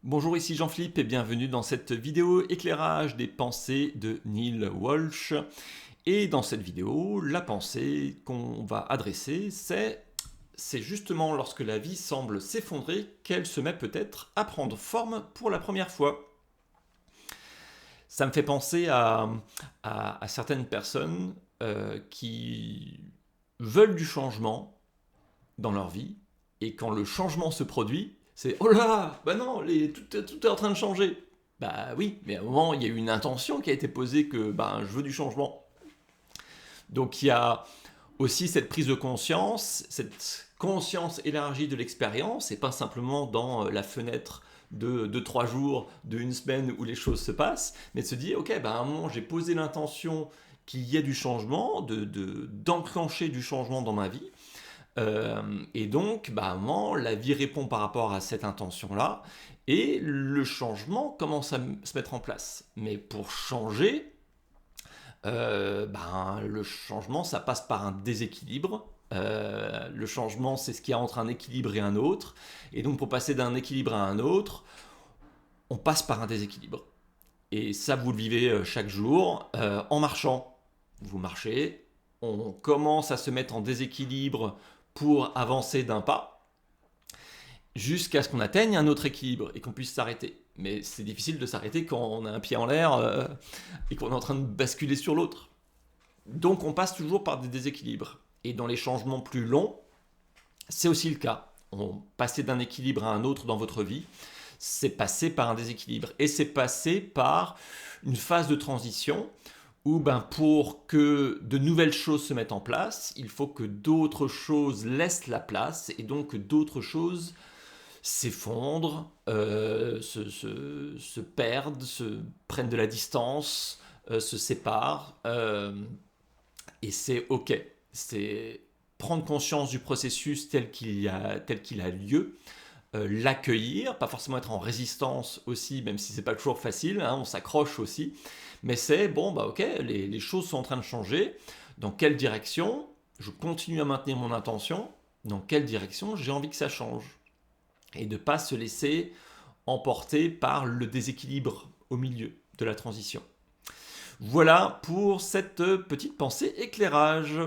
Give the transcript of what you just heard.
Bonjour, ici Jean-Philippe et bienvenue dans cette vidéo éclairage des pensées de Neil Walsh. Et dans cette vidéo, la pensée qu'on va adresser, c'est justement lorsque la vie semble s'effondrer qu'elle se met peut-être à prendre forme pour la première fois. Ça me fait penser à certaines personnes qui veulent du changement dans leur vie, et quand le changement se produit, c'est oh là, bah non, tout est en train de changer. Bah oui, mais à un moment, il y a eu une intention qui a été posée que je veux du changement. Donc il y a aussi cette prise de conscience, cette conscience élargie de l'expérience, et pas simplement dans la fenêtre de 3 jours, de une semaine où les choses se passent, mais de se dire, ok, à un moment j'ai posé l'intention qu'il y ait du changement, d'enclencher du changement dans ma vie. Et donc, à un moment, la vie répond par rapport à cette intention-là, et le changement commence à se mettre en place. Mais pour changer, le changement, ça passe par un déséquilibre. Le changement, c'est ce qu'il y a entre un équilibre et un autre. Et donc, pour passer d'un équilibre à un autre, on passe par un déséquilibre. Et ça, vous le vivez chaque jour en marchant. Vous marchez, on commence à se mettre en déséquilibre pour avancer d'un pas, jusqu'à ce qu'on atteigne un autre équilibre et qu'on puisse s'arrêter. Mais c'est difficile de s'arrêter quand on a un pied en l'air et qu'on est en train de basculer sur l'autre. Donc on passe toujours par des déséquilibres. Et dans les changements plus longs, c'est aussi le cas. Passer d'un équilibre à un autre dans votre vie, c'est passer par un déséquilibre. Et c'est passer par une phase de transition où pour que de nouvelles choses se mettent en place, il faut que d'autres choses laissent la place et donc que d'autres choses s'effondrent, se perdent, se prennent de la distance, se séparent. Et c'est OK. C'est prendre conscience du processus tel qu'il a lieu, l'accueillir, pas forcément être en résistance aussi, même si c'est pas toujours facile, hein, on s'accroche aussi, mais c'est ok, les choses sont en train de changer, dans quelle direction je continue à maintenir mon intention, dans quelle direction j'ai envie que ça change, et de ne pas se laisser emporter par le déséquilibre au milieu de la transition. Voilà pour cette petite pensée éclairage.